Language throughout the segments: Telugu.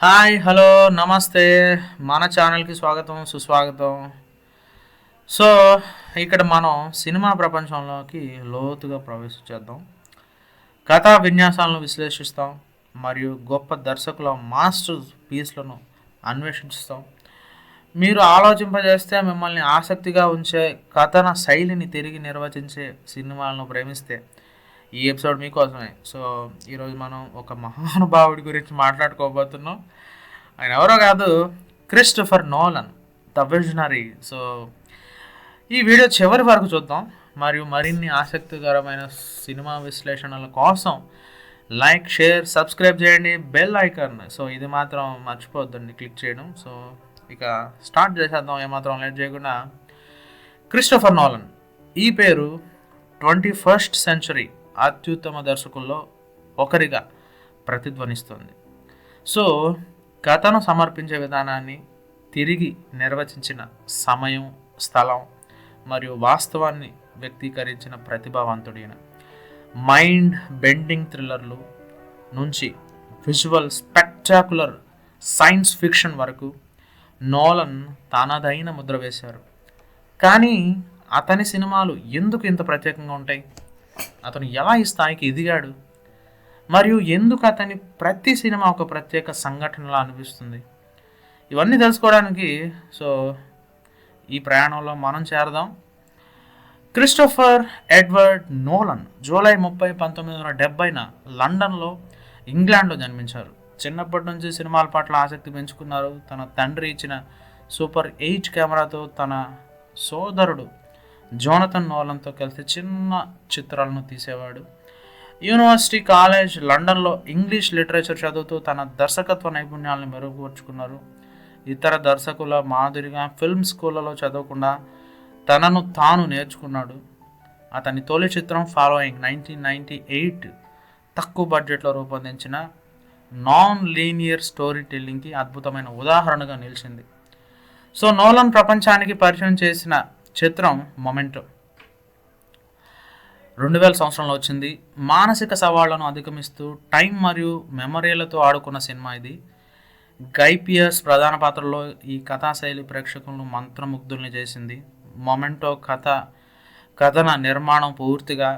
హాయ్ హలో నమస్తే మన ఛానల్కి స్వాగతం సుస్వాగతం. సో ఇక్కడ మనం సినిమా ప్రపంచంలోకి లోతుగా ప్రవేశించేద్దాం. కథా విన్యాసాలను విశ్లేషిస్తాం మరియు గొప్ప దర్శకుల మాస్టర్ పీస్లను అన్వేషిస్తాం. మీరు ఆలోచింపజేస్తే మిమ్మల్ని ఆసక్తిగా ఉంచే కథన శైలిని తిరిగి నిర్వచించే సినిమాలను ప్రేమిస్తే ఈ ఎపిసోడ్ మీకోసమే. సో ఈరోజు మనం ఒక మహానుభావుడి గురించి మాట్లాడుకోబోతున్నాం. ఆయన ఎవరో కాదు, Christopher Nolan, the visionary. So ఈ వీడియో చివరి వరకు చూద్దాం మరియు మరిన్ని ఆసక్తికరమైన సినిమా విశ్లేషణల కోసం లైక్, షేర్, సబ్స్క్రైబ్ చేయండి, బెల్ ఐకాన్. సో ఇది మాత్రం మర్చిపోద్దండి క్లిక్ చేయడం. సో ఇక స్టార్ట్ చేసేద్దాం ఏమాత్రం లేట్ చేయకుండా. క్రిస్టోఫర్ నోలన్ ఈ పేరు 21st సెంచరీ అత్యుత్తమ దర్శకుల్లో ఒకరిగా ప్రతిధ్వనిస్తుంది. సో కథను సమర్పించే విధానాన్ని తిరిగి నిర్వచించిన సమయం, స్థలం మరియు వాస్తవాన్ని వ్యక్తీకరించిన ప్రతిభావంతుడైన మైండ్ బెండింగ్ థ్రిల్లర్లు నుంచి విజువల్ స్పెక్టాకులర్ సైన్స్ ఫిక్షన్ వరకు నోలన్ తనదైన ముద్ర వేశారు. కానీ అతని సినిమాలు ఎందుకు ఇంత ప్రత్యేకంగా ఉంటాయి? అతను ఎలా ఈ స్థాయికి ఎదిగాడు? మరియు ఎందుకు అతని ప్రతి సినిమా ఒక ప్రత్యేక సంఘటనలా అనిపిస్తుంది? ఇవన్నీ తెలుసుకోవడానికి సో ఈ ప్రయాణంలో మనం చేరదాం. క్రిస్టోఫర్ ఎడ్వర్డ్ నోలన్ జూలై 30, 1970న లండన్లో, ఇంగ్లాండ్లో జన్మించారు. చిన్నప్పటి నుంచి సినిమాల పట్ల ఆసక్తి పెంచుకున్నారు. తన తండ్రి ఇచ్చిన సూపర్ 8 కెమెరాతో తన సోదరుడు జోనథన్ నోలన్తో కలిసి చిన్న చిత్రాలను తీసేవాడు. యూనివర్సిటీ కాలేజ్ లండన్లో ఇంగ్లీష్ లిటరేచర్ చదువుతూ తన దర్శకత్వ నైపుణ్యాలను మెరుగుపరుచుకున్నారు. ఇతర దర్శకుల మాదిరిగా ఫిల్మ్ స్కూళ్ళలో చదవకుండా తనను తాను నేర్చుకున్నాడు. అతని తొలి చిత్రం ఫాలోయింగ్ 1998 తక్కువ బడ్జెట్లో రూపొందించిన నాన్ లీనియర్ స్టోరీ టెల్లింగ్కి అద్భుతమైన ఉదాహరణగా నిలిచింది. సో నోలన్ ప్రపంచానికి పరిచయం చేసిన చిత్రం మొమెంటో 2000 సంవత్సరంలో వచ్చింది. మానసిక సవాళ్లను అధిగమిస్తూ టైం మరియు మెమరీలతో ఆడుకున్న సినిమా ఇది. గై పియర్స్ ప్రధాన పాత్రలో ఈ కథాశైలి ప్రేక్షకులను మంత్రముగ్ధుల్ని చేసింది. మొమెంటో కథన నిర్మాణం పూర్తిగా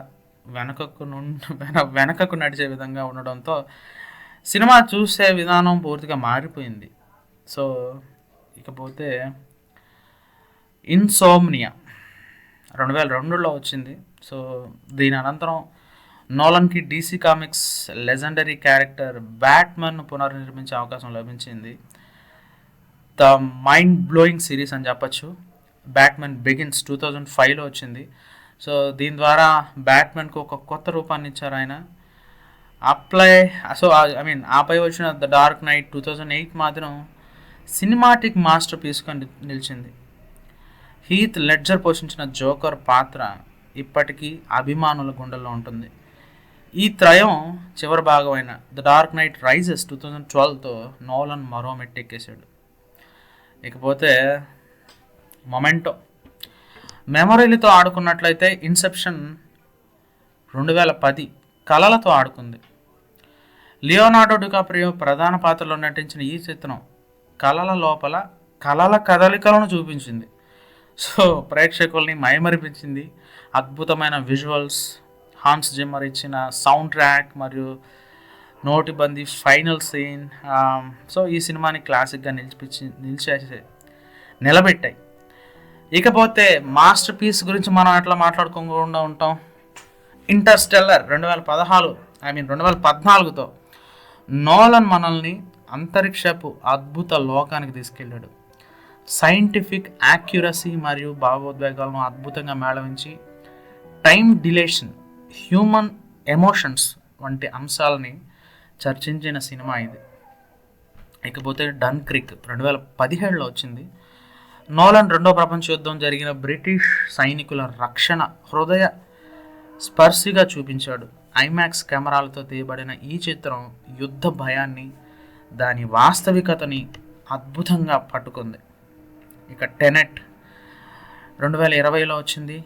వెనకకు నడిచే విధంగా ఉండడంతో సినిమా చూసే విధానం పూర్తిగా మారిపోయింది. సో ఇకపోతే ఇన్సోమ్నియా 2002లో వచ్చింది. సో దీని అనంతరం నోలన్కి DC comics legendary character Batman పునర్నిర్మించే అవకాశం లభించింది. ద మైండ్ బ్లోయింగ్ సిరీస్ అని చెప్పచ్చు. బ్యాట్మన్ బిగిన్స్ 2005లో వచ్చింది. సో దీని ద్వారా బ్యాట్మన్కు ఒక కొత్త రూపాన్ని ఇచ్చారు ఆయన. ఆపై వచ్చిన ద డార్క్ నైట్ 2008 మాత్రం సినిమాటిక్ మాస్టర్ పీస్గా నిలిచింది. హీత్ లెడ్జర్ పోషించిన జోకర్ పాత్ర ఇప్పటికీ అభిమానుల గుండెల్లో ఉంటుంది. ఈ త్రయం చివరి భాగమైన ద డార్క్ నైట్ రైజెస్ 2012తో నోలన్ మరో మెట్టెక్కేశాడు. ఇకపోతే మొమెంటో మెమరీలతో ఆడుకున్నట్లయితే ఇన్సెప్షన్ 2010 కళలతో ఆడుకుంది. లియోనార్డో డికాప్రియో ప్రధాన పాత్రలో నటించిన ఈ చిత్రం కళల లోపల కళల కదలికలను చూపించింది. సో ప్రేక్షకుల్ని మైమరిపించింది. అద్భుతమైన విజువల్స్, హాన్స్ జిమ్మర్ ఇచ్చిన సౌండ్ ట్రాక్ మరియు నోటిబందీ ఫైనల్ సీన్ సో ఈ సినిమాని క్లాసిక్గా నిలబెట్టాయి. ఇకపోతే మాస్టర్ పీస్ గురించి మనం ఎట్లా మాట్లాడుకోకుండా ఉంటాం. ఇంటర్స్టెల్లర్ 2014తో నోలన్ మనల్ని అంతరిక్షపు అద్భుత లోకానికి తీసుకెళ్ళాడు. సైంటిఫిక్ యాక్యురసీ మరియు భావోద్వేగాలను అద్భుతంగా మేళవించి టైం డిలేషన్, హ్యూమన్ ఎమోషన్స్ వంటి అంశాలని చర్చించిన సినిమా ఇది. ఇకపోతే డన్క్రిక్ 2017లో వచ్చింది. నోలన్ రెండో ప్రపంచ యుద్ధం జరిగిన బ్రిటిష్ సైనికుల రక్షణ హృదయ స్పర్శిగా చూపించాడు. ఐమాక్స్ కెమెరాలతో తీయబడిన ఈ చిత్రం యుద్ధ భయాన్ని, దాని వాస్తవికతని అద్భుతంగా పట్టుకుంది. ఇక టెనెట్ 2020లో వచ్చింది.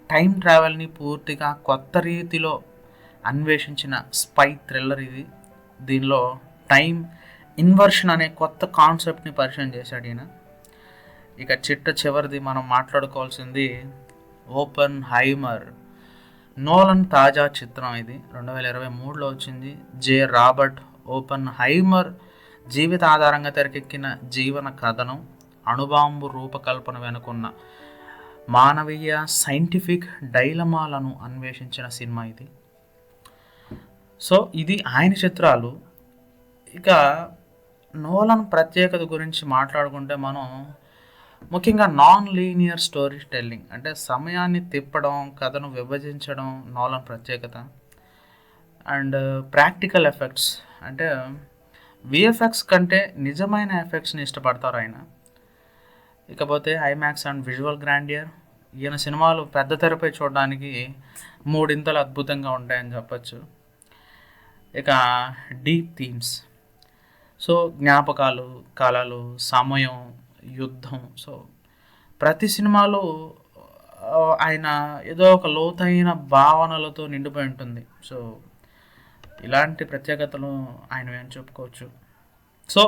టైం ట్రావెల్ని పూర్తిగా కొత్త రీతిలో అన్వేషించిన స్పై థ్రిల్లర్ ఇది. దీనిలో టైం ఇన్వర్షన్ అనే కొత్త కాన్సెప్ట్ని పరిచయం చేశాడు ఈయన. ఇక చివరిది మనం మాట్లాడుకోవాల్సింది ఓపెన్ హైమర్. నోలన్ తాజా చిత్రం ఇది, 2023లో వచ్చింది. రాబర్ట్ ఓపెన్ హైమర్ జీవిత ఆధారంగా తెరకెక్కిన జీవన కథనం, అణుబాంబు రూపకల్పన వెనుకున్న మానవీయ సైంటిఫిక్ డైలమాలను అన్వేషించిన సినిమా ఇది. సో ఇది ఆయన చిత్రాలు. ఇక నోలన్ ప్రత్యేకత గురించి మాట్లాడుకుంటే మనం ముఖ్యంగా నాన్ లీనియర్ స్టోరీ టెల్లింగ్, అంటే సమయాన్ని తిప్పడం, కథను విభజించడం నోలన్ ప్రత్యేకత. అండ్ ప్రాక్టికల్ ఎఫెక్ట్స్, అంటే విఎఫ్ఎక్స్ కంటే నిజమైన ఎఫెక్ట్స్ని ఇష్టపడతారు ఆయన. ఇకపోతే ఐమాక్స్ అండ్ విజువల్ గ్రాండియర్, ఈయన సినిమాలు పెద్ద తెరపై చూడడానికి మూడింతలు అద్భుతంగా ఉంటాయని చెప్పచ్చు. ఇక డీప్ థీమ్స్, సో జ్ఞాపకాలు, కళలు, సమయం, యుద్ధం. సో ప్రతి సినిమాలో ఆయన ఏదో ఒక లోతైన భావనలతో నిండిపోయి ఉంటుంది. సో ఇలాంటి ప్రత్యేకతలు ఆయన అని చెప్పుకోవచ్చు. సో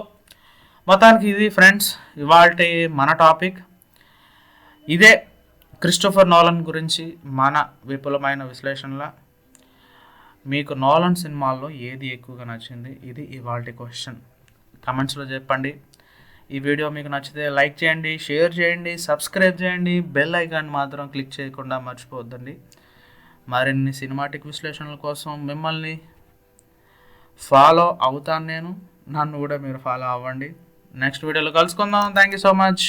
మొత్తానికి ఇది ఫ్రెండ్స్ ఇవాల్టి మన టాపిక్. ఇదే క్రిస్టోఫర్ నోలన్ గురించి మన విపులమైన విశ్లేషణల. మీకు నోలన్ సినిమాల్లో ఏది ఎక్కువగా నచ్చింది, ఇది ఇవాల్టి క్వశ్చన్. కమెంట్స్లో చెప్పండి. ఈ వీడియో మీకు నచ్చితే లైక్ చేయండి, షేర్ చేయండి, సబ్స్క్రైబ్ చేయండి, బెల్ ఐకాన్ మాత్రం క్లిక్ చేయకుండా మర్చిపోవద్దండి. మరిన్ని సినిమాటిక్ విశ్లేషణల కోసం మిమ్మల్ని ఫాలో అవుతాను నేను, నన్ను కూడా మీరు ఫాలో అవ్వండి. నెక్స్ట్ వీడియోలో కలుసుకుందాం. Thank you so much.